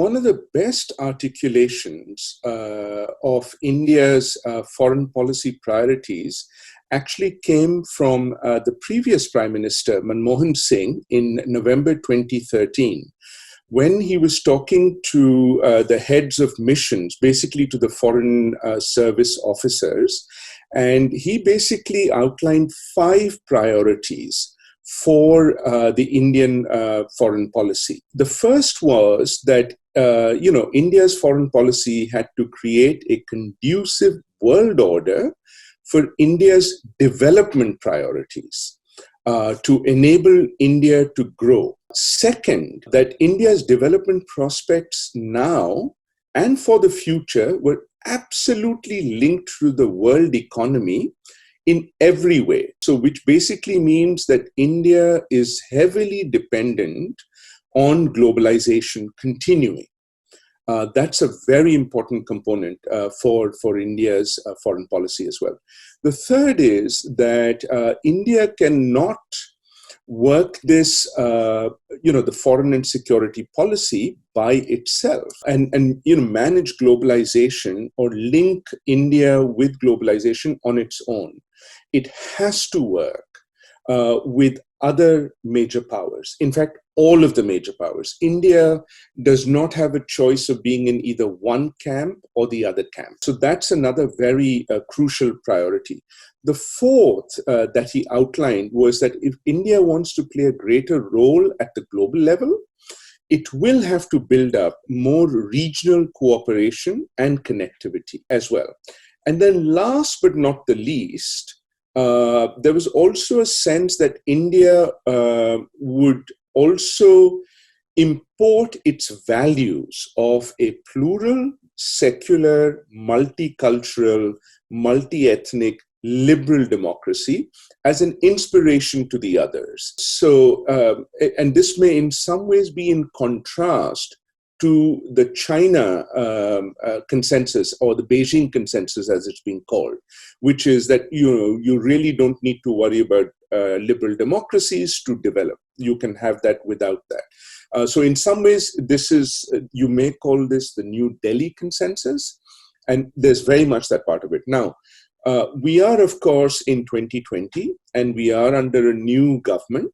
one of the best articulations of India's foreign policy priorities actually came from the previous Prime Minister, Manmohan Singh, in November 2013, when he was talking to the heads of missions, basically to the foreign service officers. And he basically outlined 5 priorities for the Indian foreign policy. The first was that, India's foreign policy had to create a conducive world order for India's development priorities to enable India to grow. Second, that India's development prospects now and for the future were absolutely linked to the world economy in every way. So, which basically means that India is heavily dependent on globalization continuing. That's a very important component for India's foreign policy as well. The third is that India cannot work this, the foreign and security policy by itself and manage globalization or link India with globalization on its own. It has to work with other major powers. In fact, all of the major powers. India does not have a choice of being in either one camp or the other camp. So that's another very crucial priority. The fourth that he outlined was that if India wants to play a greater role at the global level, it will have to build up more regional cooperation and connectivity as well. And then last but not the least, there was also a sense that India would also import its values of a plural, secular, multicultural, multi-ethnic, liberal democracy as an inspiration to the others. So, and this may in some ways be in contrast to the China consensus, or the Beijing consensus as it's being called, which is that you really don't need to worry about liberal democracies to develop. You can have that without that. So in some ways, this is, you may call this the New Delhi consensus, and there's very much that part of it. Now, we are, of course, in 2020, and we are under a new government,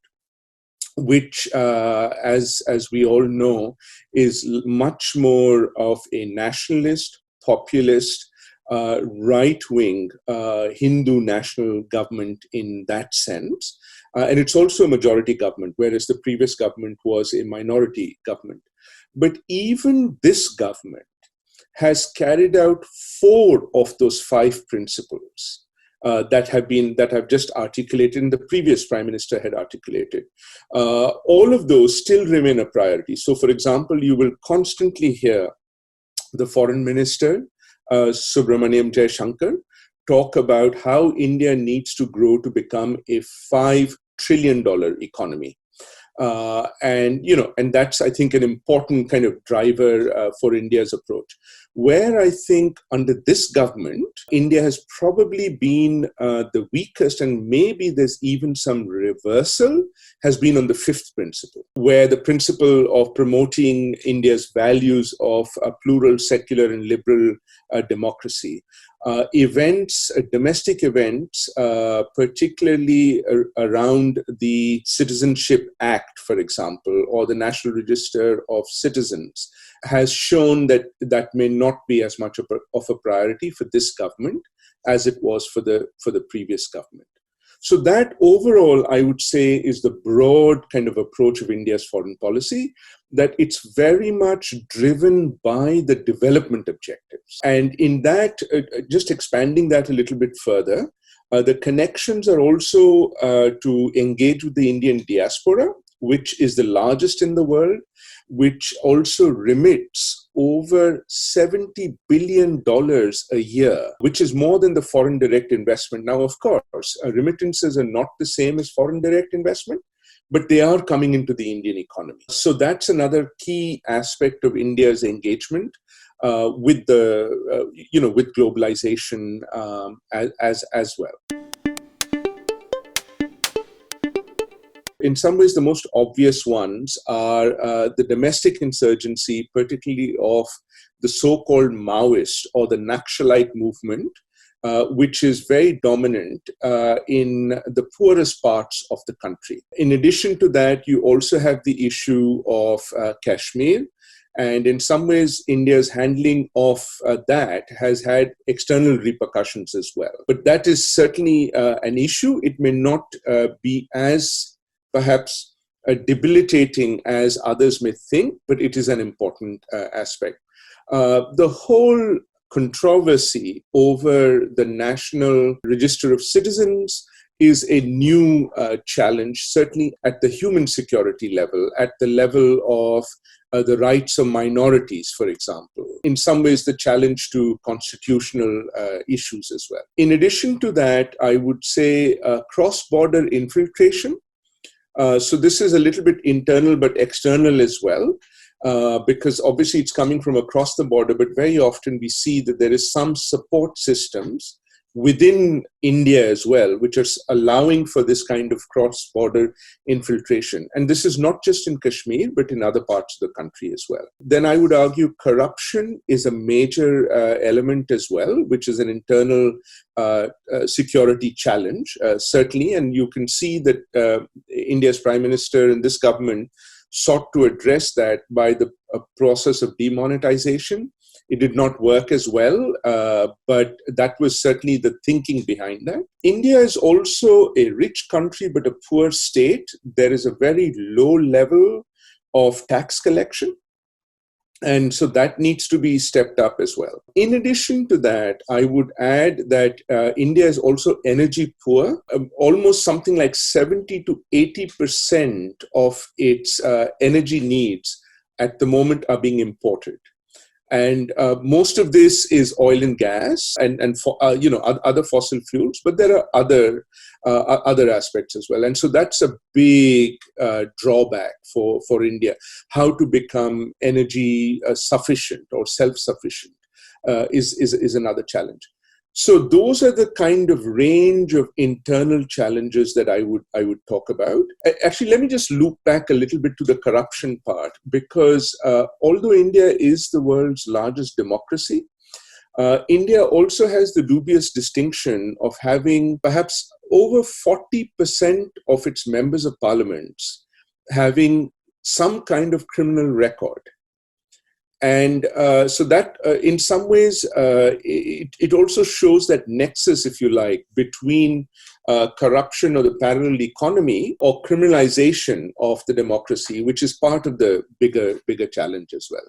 which, as we all know, is much more of a nationalist, populist, right-wing Hindu national government in that sense. And it's also a majority government, whereas the previous government was a minority government. But even this government has carried out 4 of those 5 principles that have just articulated and the previous Prime Minister had articulated. All of those still remain a priority. So, for example, you will constantly hear the Foreign Minister, Subramaniam Jaishankar, talk about how India needs to grow to become a $5 trillion economy. And that's, I think, an important kind of driver for India's approach. Where I think under this government, India has probably been the weakest, and maybe there's even some reversal, has been on the 5th principle, where the principle of promoting India's values of a plural, secular, and liberal democracy. Domestic events, particularly around the Citizenship Act, for example, or the National Register of Citizens, has shown that that may not be as much of a priority for this government as it was for the previous government. So that overall, I would say, is the broad kind of approach of India's foreign policy, that it's very much driven by the development objectives. And in that, just expanding that a little bit further, the connections are also to engage with the Indian diaspora, which is the largest in the world, which also remits over $70 billion a year, which is more than the foreign direct investment. Now, of course, remittances are not the same as foreign direct investment, but they are coming into the Indian economy. So that's another key aspect of India's engagement with globalization as well. In some ways, the most obvious ones are the domestic insurgency, particularly of the so-called Maoist or the Naxalite movement, which is very dominant in the poorest parts of the country. In addition to that, you also have the issue of Kashmir. And in some ways, India's handling of that has had external repercussions as well. But that is certainly an issue. It may not be as perhaps debilitating as others may think, but it is an important aspect. The whole controversy over the National Register of Citizens is a new challenge, certainly at the human security level, at the level of the rights of minorities, for example. In some ways, the challenge to constitutional issues as well. In addition to that, I would say cross-border infiltration. So this is a little bit internal but external as well, because obviously it's coming from across the border, but very often we see that there is some support systems within India as well, which are allowing for this kind of cross-border infiltration. And this is not just in Kashmir, but in other parts of the country as well. Then I would argue corruption is a major element as well, which is an internal security challenge, certainly. And you can see that India's Prime Minister and this government sought to address that by the process of demonetization. It did not work as well, but that was certainly the thinking behind that. India is also a rich country, but a poor state. There is a very low level of tax collection. And so that needs to be stepped up as well. In addition to that, I would add that India is also energy poor. Almost something like 70 to 80% of its energy needs at the moment are being imported. And most of this is oil and gas and other fossil fuels, but there are other aspects as well. And so that's a big drawback for India. How to become energy sufficient or self-sufficient is another challenge. So those are the kind of range of internal challenges that I would talk about. Actually, let me just loop back a little bit to the corruption part, because although India is the world's largest democracy, India also has the dubious distinction of having perhaps over 40% of its members of parliaments having some kind of criminal record. And so that, in some ways, it also shows that nexus, if you like, between corruption or the parallel economy or criminalization of the democracy, which is part of the bigger challenge as well.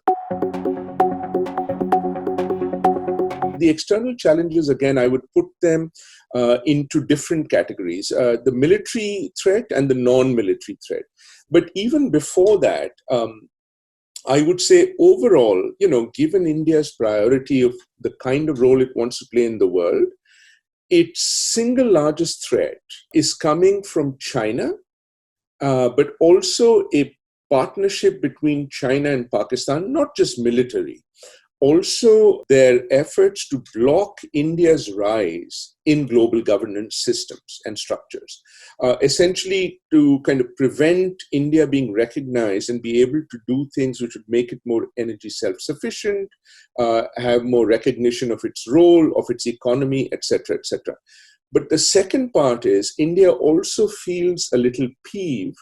The external challenges, again, I would put them into different categories, the military threat and the non-military threat. But even before that, I would say overall, given India's priority of the kind of role it wants to play in the world, its single largest threat is coming from China, but also a partnership between China and Pakistan, not just military, also their efforts to block India's rise in global governance systems and structures, essentially to kind of prevent India being recognized and be able to do things which would make it more energy self-sufficient, have more recognition of its role, of its economy, etc., etc. But the second part is India also feels a little peeved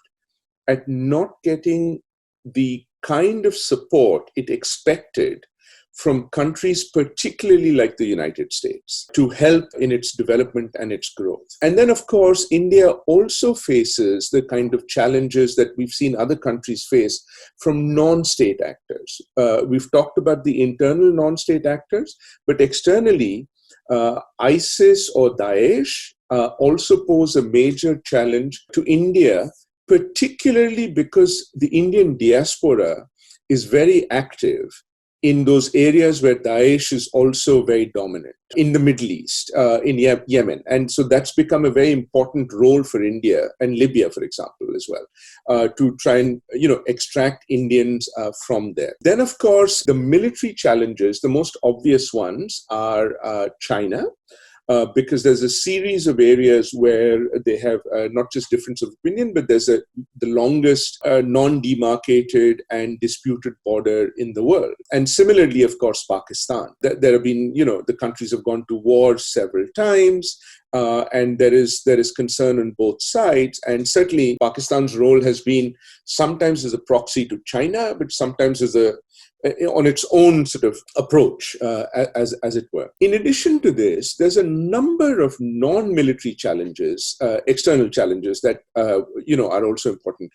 at not getting the kind of support it expected from countries, particularly like the United States, to help in its development and its growth. And then, of course, India also faces the kind of challenges that we've seen other countries face from non-state actors. We've talked about the internal non-state actors, but externally, ISIS or Daesh also pose a major challenge to India, particularly because the Indian diaspora is very active in those areas where Daesh is also very dominant, in the Middle East, in Yemen. And so that's become a very important role for India and Libya, for example, as well, to try and, extract Indians from there. Then, of course, the military challenges, the most obvious ones are China. because there's a series of areas where they have not just difference of opinion, but there's the longest non-demarcated and disputed border in the world. And similarly, of course, Pakistan. There have been, the countries have gone to war several times. And there is concern on both sides. And certainly Pakistan's role has been sometimes as a proxy to China, but sometimes as on its own sort of approach, as it were. In addition to this, there's a number of non-military challenges, external challenges that are also important.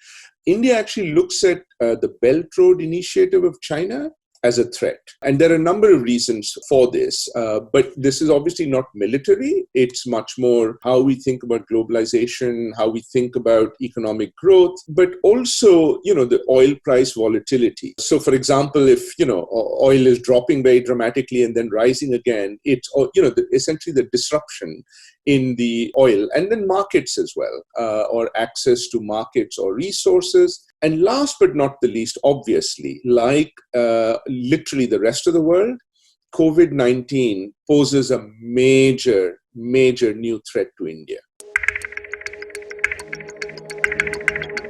India actually looks at the Belt Road Initiative of China as a threat. And there are a number of reasons for this, but this is obviously not military. It's much more how we think about globalization, how we think about economic growth, but also, the oil price volatility. So, for example, if, oil is dropping very dramatically and then rising again, it's, essentially the disruption in the oil and then markets as well, or access to markets or resources. And last but not the least, obviously, like literally the rest of the world, COVID-19 poses a major new threat to India.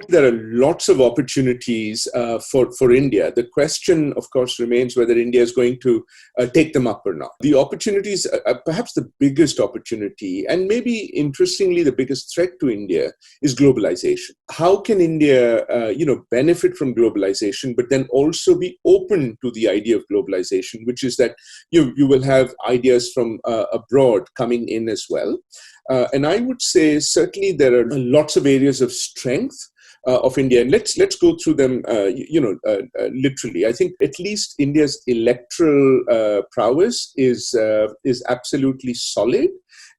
There are lots of opportunities for India. The question, of course, remains whether India is going to take them up or not. The opportunities, perhaps the biggest opportunity, and maybe interestingly, the biggest threat to India is globalization. How can India, benefit from globalization, but then also be open to the idea of globalization, which is that you will have ideas from abroad coming in as well. And I would say certainly there are lots of areas of strength of India. And let's go through them, literally. I think at least India's electoral prowess is absolutely solid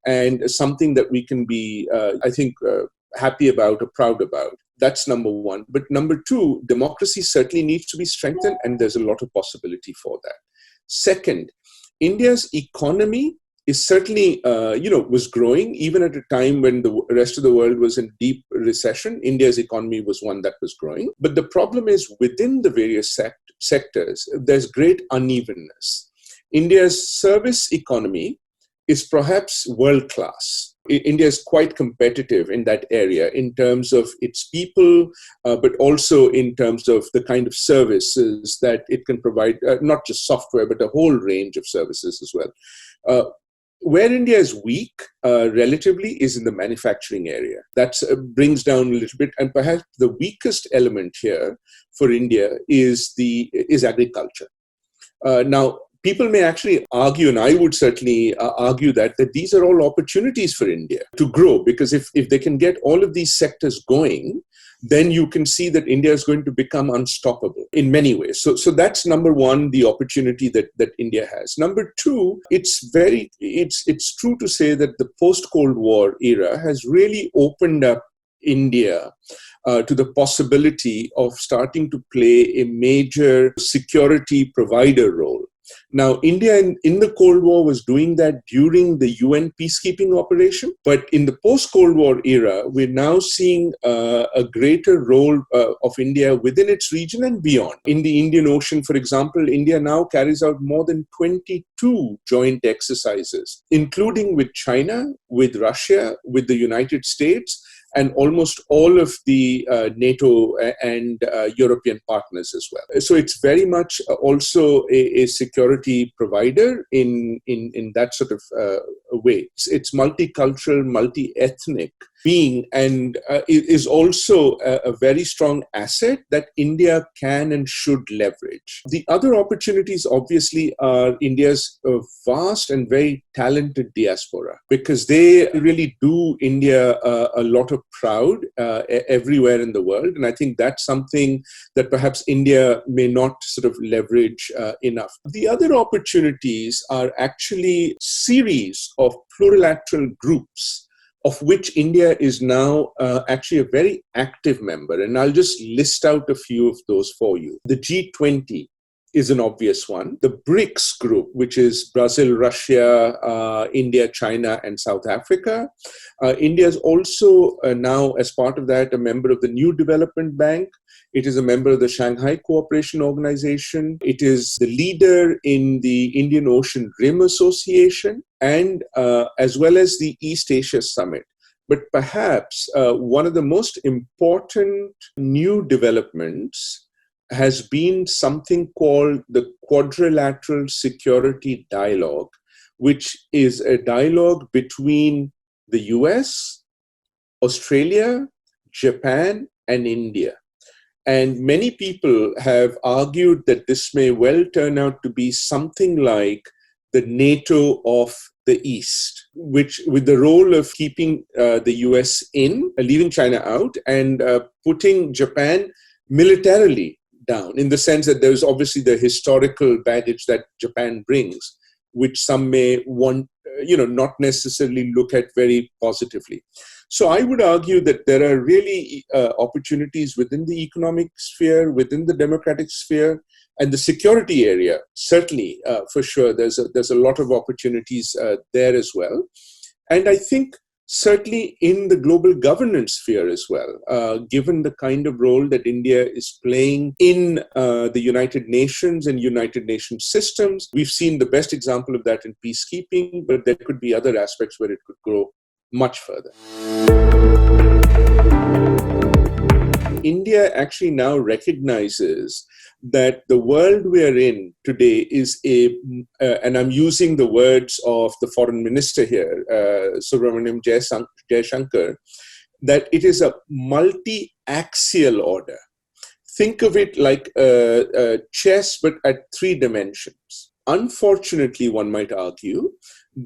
and something that we can be, happy about or proud about. That's number one. But number two, democracy certainly needs to be strengthened, and there's a lot of possibility for that. Second, India's economy is certainly, was growing even at a time when the rest of the world was in deep recession. India's economy was one that was growing. But the problem is within the various sectors, there's great unevenness. India's service economy is perhaps world-class. India is quite competitive in that area in terms of its people, but also in terms of the kind of services that it can provide, not just software, but a whole range of services as well. Where India is weak, relatively, is in the manufacturing area. That brings down a little bit, and perhaps the weakest element here for India is agriculture. Now, people may actually argue, and I would certainly argue that these are all opportunities for India to grow, because if they can get all of these sectors going, then you can see that India is going to become unstoppable in many ways. So that's number one, the opportunity that India has. Number two, it's true to say that the post-Cold War era has really opened up India to the possibility of starting to play a major security provider role. Now, India in the Cold War was doing that during the UN peacekeeping operation, but in the post-Cold War era, we're now seeing a greater role of India within its region and beyond. In the Indian Ocean, for example, India now carries out more than 22 joint exercises, including with China, with Russia, with the United States, and almost all of the NATO and European partners as well. So it's very much also a security provider in that sort of way. It's multicultural, multi-ethnic being, and is also a very strong asset that India can and should leverage. The other opportunities, obviously, are India's vast and very talented diaspora, because they really do India a lot of proud everywhere in the world. And I think that's something that perhaps India may not sort of leverage enough. The other opportunities are actually series of plurilateral groups, of which India is now actually a very active member. And I'll just list out a few of those for you. The G20 is an obvious one. The BRICS group, which is Brazil, Russia, India, China, and South Africa. India is also now, as part of that, a member of the New Development Bank It is a member of the Shanghai Cooperation Organization. It is the leader in the Indian Ocean Rim Association, and as well as the East Asia Summit. But perhaps one of the most important new developments has been something called the Quadrilateral Security Dialogue, which is a dialogue between the US, Australia, Japan, and India. And many people have argued that this may well turn out to be something like the NATO of the East, which with the role of keeping the US in, leaving China out, and putting Japan militarily down, in the sense that there's obviously the historical baggage that Japan brings, which some may want, not necessarily look at very positively. So I would argue that there are really opportunities within the economic sphere, within the democratic sphere, and the security area. Certainly, for sure, there's a lot of opportunities there as well. And I think certainly in the global governance sphere as well, given the kind of role that India is playing in the United Nations and United Nations systems. We've seen the best example of that in peacekeeping, but there could be other aspects where it could grow much further. India actually now recognizes that the world we are in today is and I'm using the words of the foreign minister here, Subramaniam Jaishankar, that it is a multi-axial order. Think of it like a chess, but at 3 dimensions. Unfortunately, one might argue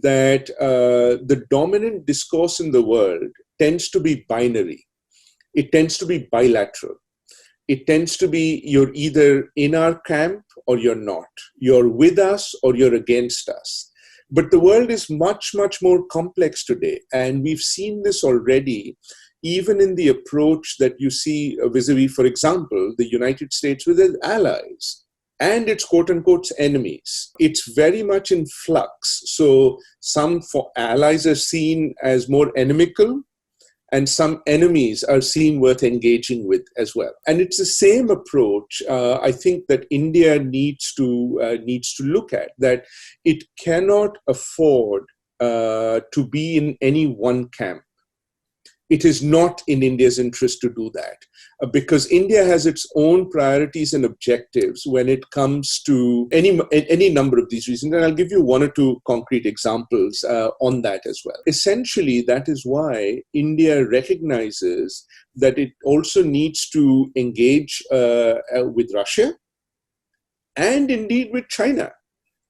that the dominant discourse in the world tends to be binary. It tends to be bilateral. It tends to be you're either in our camp or you're not. You're with us or you're against us. But the world is much, much more complex today. And we've seen this already, even in the approach that you see vis-a-vis, for example, the United States with its allies and its quote-unquote enemies. It's very much in flux. So some allies are seen as more inimical, and some enemies are seen worth engaging with as well. And it's the same approach, I think, that India needs to look at, that it cannot afford to be in any one camp. It is not in India's interest to do that, because India has its own priorities and objectives when it comes to any number of these reasons. And I'll give you 1 or 2 concrete examples on that as well. Essentially, that is why India recognizes that it also needs to engage with Russia and indeed with China,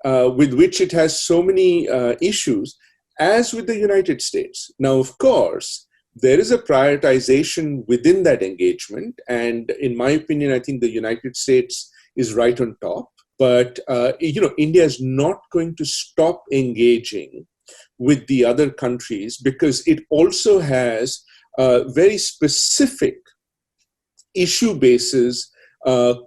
with which it has so many issues, as with the United States. Now, of course, there is a prioritization within that engagement. And in my opinion, I think the United States is right on top. But, India is not going to stop engaging with the other countries, because it also has very specific issue bases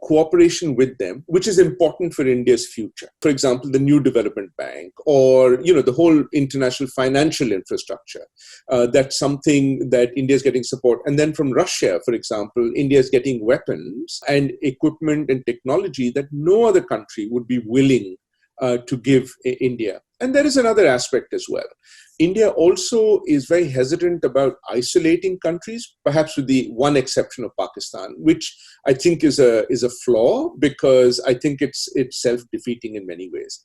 cooperation with them, which is important for India's future. For example, the New Development Bank, or the whole international financial infrastructure. That's something that India is getting support. And then from Russia, for example, India is getting weapons and equipment and technology that no other country would be willing to give India. And there is another aspect as well. India also is very hesitant about isolating countries, perhaps with the one exception of Pakistan, which I think is a flaw, because I think it's self-defeating in many ways.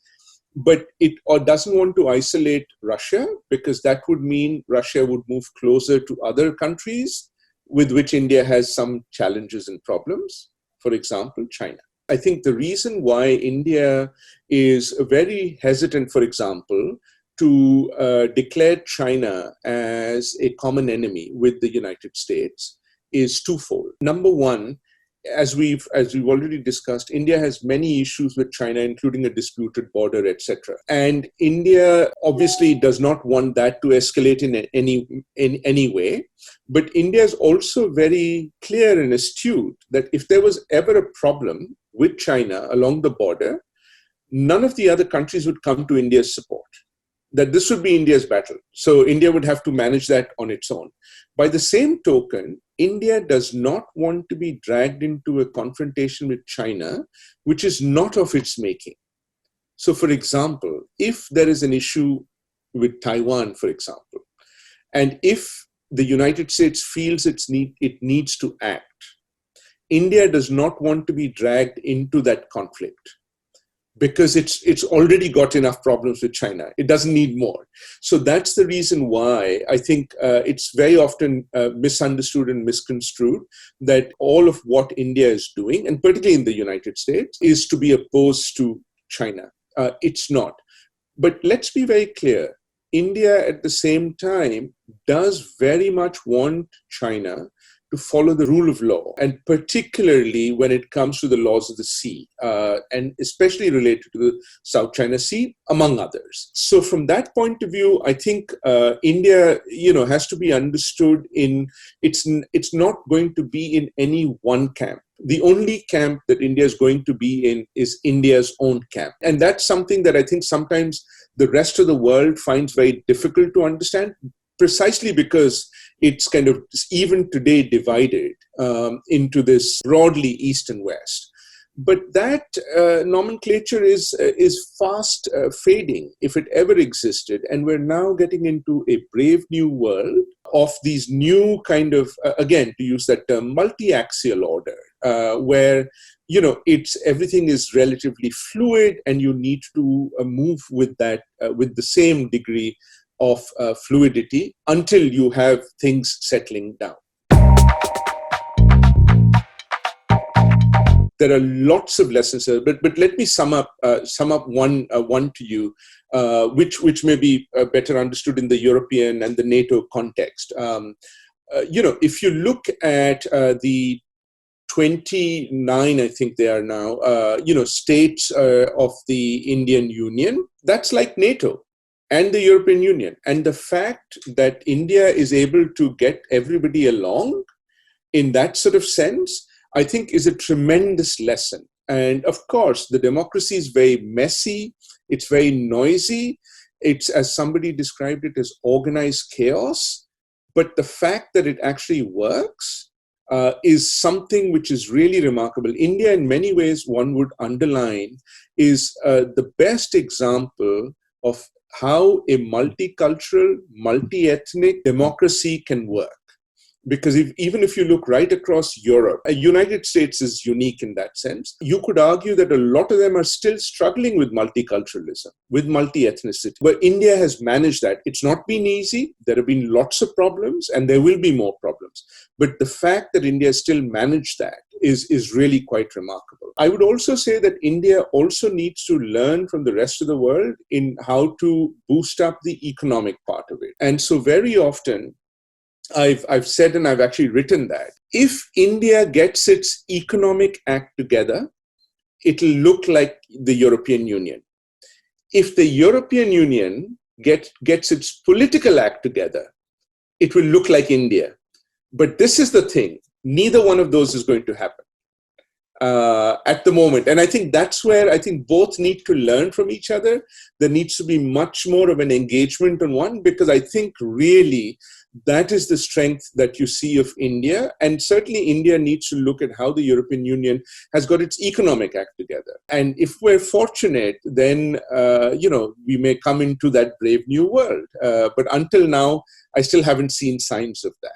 But it doesn't want to isolate Russia, because that would mean Russia would move closer to other countries with which India has some challenges and problems. For example, China. I think the reason why India is very hesitant, for example, to declare China as a common enemy with the United States is twofold. Number one, as we've already discussed, India has many issues with China, including a disputed border, etc. And India obviously does not want that to escalate in any way. But India is also very clear and astute that if there was ever a problem with China along the border, none of the other countries would come to India's support. that this would be India's battle. So India would have to manage that on its own. By the same token, India does not want to be dragged into a confrontation with China, which is not of its making. So, for example, if there is an issue with Taiwan, for example, and if the United States feels it needs to act, India does not want to be dragged into that conflict because it's already got enough problems with China. It doesn't need more. So that's the reason why I think it's very often misunderstood and misconstrued that all of what India is doing, and particularly in the United States, is to be opposed to China. It's not. But let's be very clear. India, at the same time, does very much want China to follow the rule of law, and particularly when it comes to the laws of the sea, and especially related to the South China Sea, among others. So from that point of view, I think India, has to be understood in it's not going to be in any one camp. The only camp that India is going to be in is India's own camp. And that's something that I think sometimes the rest of the world finds very difficult to understand, precisely because it's kind of even today divided into this broadly East and West. But that nomenclature is fast fading, if it ever existed. And we're now getting into a brave new world of these new kind of, again, to use that term, multi-axial order, where everything is relatively fluid, and you need to move with that with the same degree of fluidity until you have things settling down. There are lots of lessons here, but let me sum up one to you, which may be better understood in the European and the NATO context. If you look at the 29, I think they are now, states of the Indian Union, that's like NATO and the European Union. And the fact that India is able to get everybody along in that sort of sense, I think is a tremendous lesson. And of course, the democracy is very messy. It's very noisy. It's, as somebody described it, as organized chaos. But the fact that it actually works is something which is really remarkable. India, in many ways, one would underline, is the best example of how a multicultural, multi-ethnic democracy can work. Because even if you look right across Europe, the United States is unique in that sense. You could argue that a lot of them are still struggling with multiculturalism, with multi-ethnicity. But India has managed that. It's not been easy. There have been lots of problems, and there will be more problems. But the fact that India still managed that is really quite remarkable. I would also say that India also needs to learn from the rest of the world in how to boost up the economic part of it. And so very often, I've said, and I've actually written that if India gets its economic act together, it'll look like the European Union. If the European Union gets its political act together, it will look like India. But this is the thing, neither one of those is going to happen at the moment. And I think that's where I think both need to learn from each other. There needs to be much more of an engagement on one, because I think really that is the strength that you see of India. And certainly India needs to look at how the European Union has got its economic act together. And if we're fortunate, then, we may come into that brave new world. But until now, I still haven't seen signs of that.